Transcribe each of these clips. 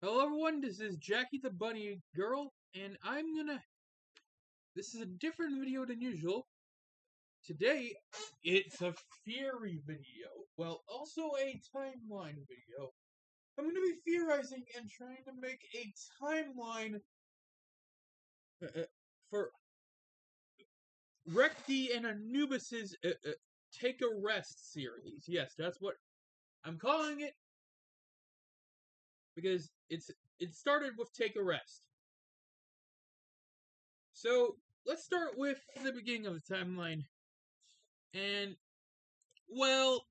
Hello everyone, this is Jackie the Bunny Girl, and this is a different video than usual. Today, it's a theory video. Well, also a timeline video. I'm gonna be theorizing and trying to make a timeline for Recti and Anubis's Take a Rest series. Yes, that's what I'm calling it, because it started with Take a Rest. So let's start with the beginning of the timeline. And, well,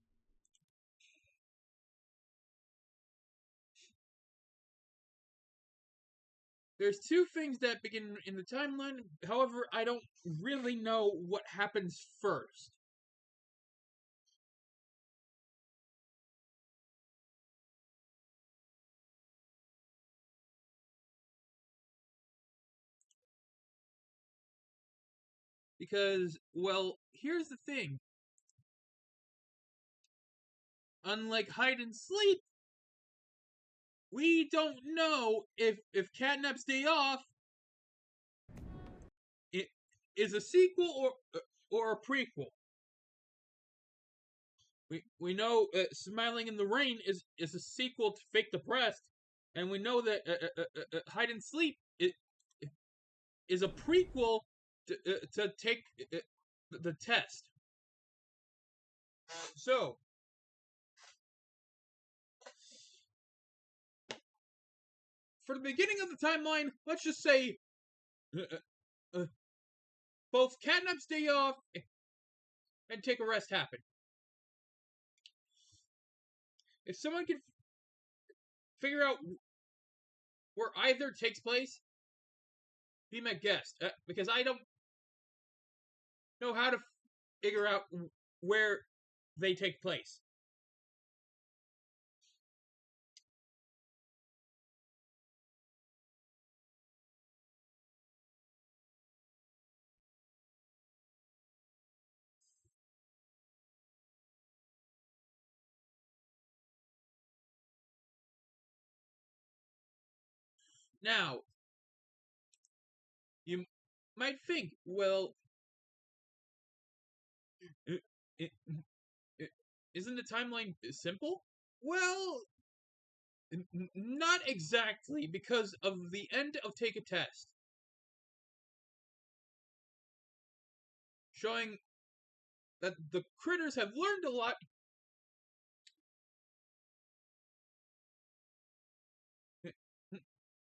there's two things that begin in the timeline. However, I don't really know what happens first. Because, well, here's the thing. Unlike hide and sleep, we don't know if Catnap's Day Off it is a sequel or a prequel. We know Smiling in the Rain is a sequel to Fake Depressed, and we know that Hide and Sleep is a prequel to Take the Test. So, for the beginning of the timeline, let's just say both Catnap's Day Off and Take a Rest happen. If someone can figure out where either takes place, be my guest, because I don't know how to figure out where they take place. Now, you might think, well, isn't the timeline simple? Well, not exactly, because of the end of Take a Test. Showing that the critters have learned a lot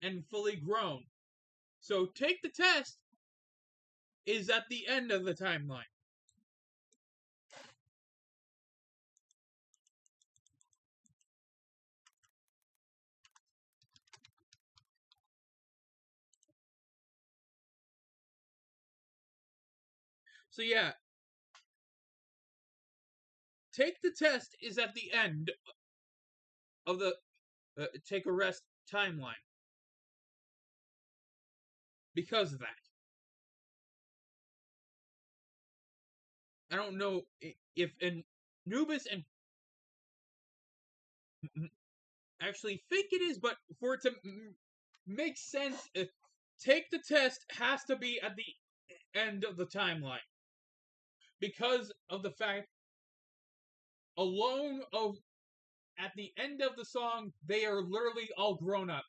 and fully grown. So Take the Test is at the end of the timeline. So yeah, Take the Test is at the end of the Take a Rest timeline. Because of that. I don't know if Anubis and actually think it is, but for it to make sense, Take the Test has to be at the end of the timeline. Because of the fact, alone of at the end of the song, they are literally all grown up.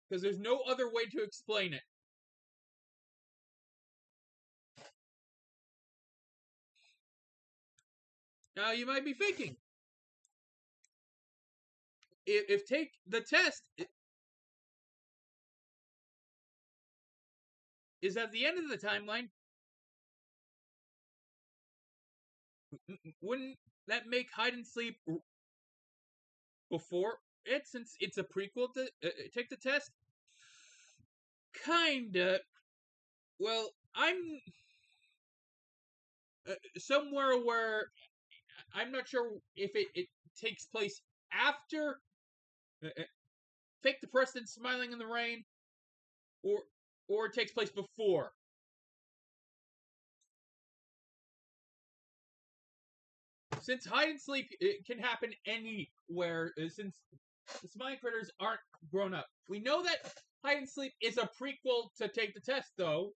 Because there's no other way to explain it. Now you might be thinking, if Take the Test is at the end of the timeline, wouldn't that make Hide and Sleep before it, since it's a prequel to Take the Test? Kinda. Well, I'm somewhere where I'm not sure if it takes place after Fake Depressed and Smiling in the Rain, or it takes place before. since hide and sleep it can happen anywhere, since the Smiling Critters aren't grown up. We know that hide and sleep is a prequel to Take the Test, though.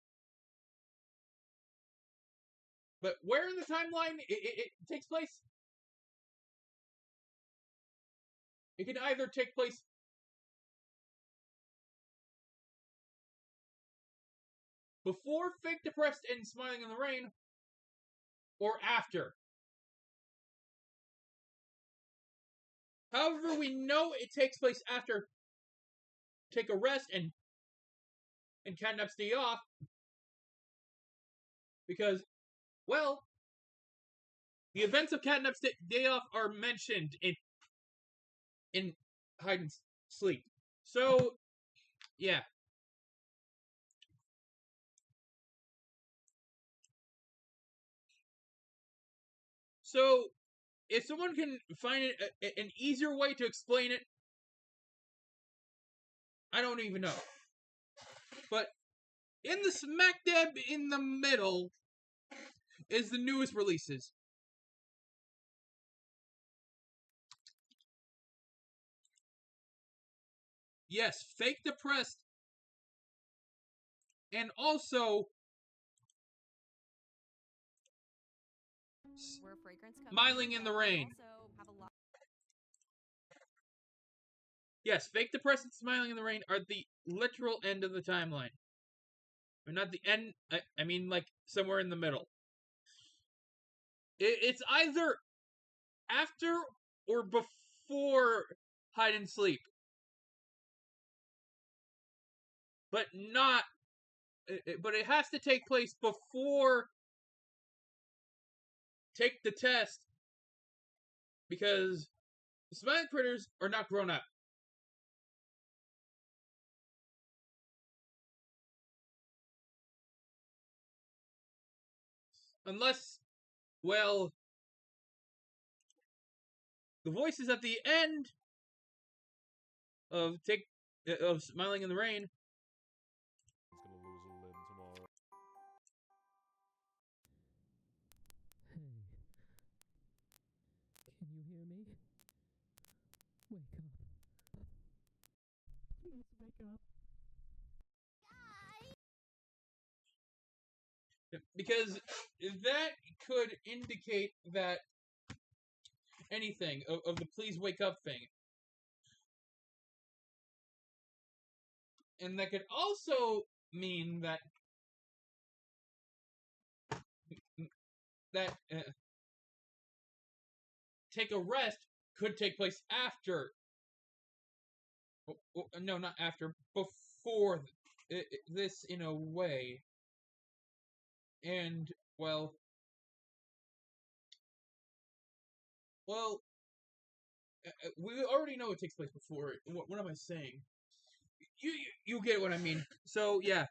But where in the timeline it takes place? It can either take place before Fake Depressed and Smiling in the Rain, or after. However, we know it takes place after Take a Rest and Catnap's Day Off, because, well, the events of Catnap's Day Off are mentioned in Hide and Sleep. So, yeah. So, if someone can find an easier way to explain it, I don't even know. But in the smack dab in the middle is the newest releases. Yes, Fake Depressed, and also Smiling in the Rain. Yes, Fake Depressed and Smiling in the Rain are the literal end of the timeline. Or not the end, I mean like somewhere in the middle. It's either after or before Hide and Sleep. But not, but it has to take place before Take the Test, because the Smiling Critters are not grown up. Unless, well, the voices at the end of Smiling in the Rain. Gonna lose a limb tomorrow. Hey. Can you hear me? Wake up. Please wake up. Because that could indicate that anything of the please wake up thing. And that could also mean that Take a Rest could take place after. No, not after. Before this, in a way. And, well, we already know it takes place before it. What am I saying? You get what I mean. So, yeah.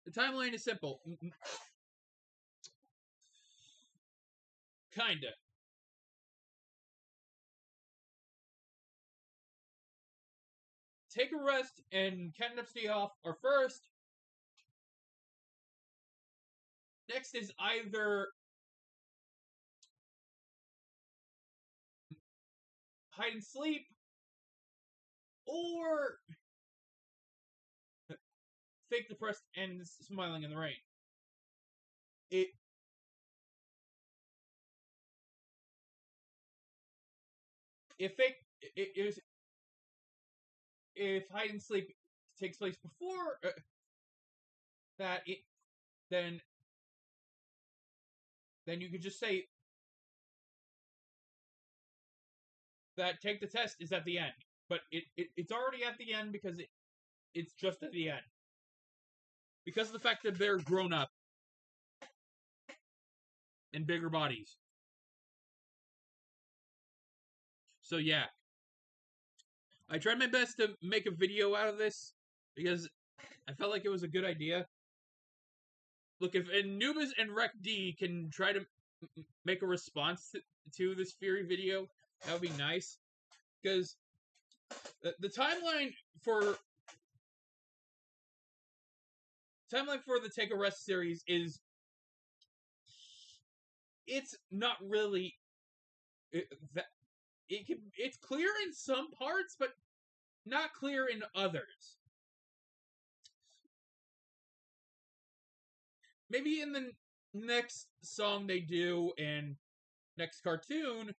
The timeline is simple. Kinda. Take a Rest and Catnap's Day Off are first. Next is either Hide and Sleep or Fake Depressed and Smiling in the Rain. If Hide and Sleep takes place before that, then you could just say that Take the Test is at the end. But it's already at the end because it's just at the end. Because of the fact that they're grown up. And bigger bodies. So yeah. I tried my best to make a video out of this because I felt like it was a good idea. Look, if Anubis and Rec D can try to make a response to this Fury video, that would be nice. Because the timeline for the Take a Rest series is it's not really it's clear in some parts, but not clear in others. Maybe in the next song they do and next cartoon,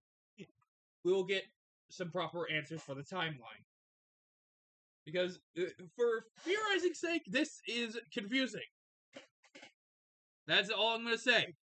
we'll get some proper answers for the timeline. Because for theorizing's sake, this is confusing. That's all I'm going to say.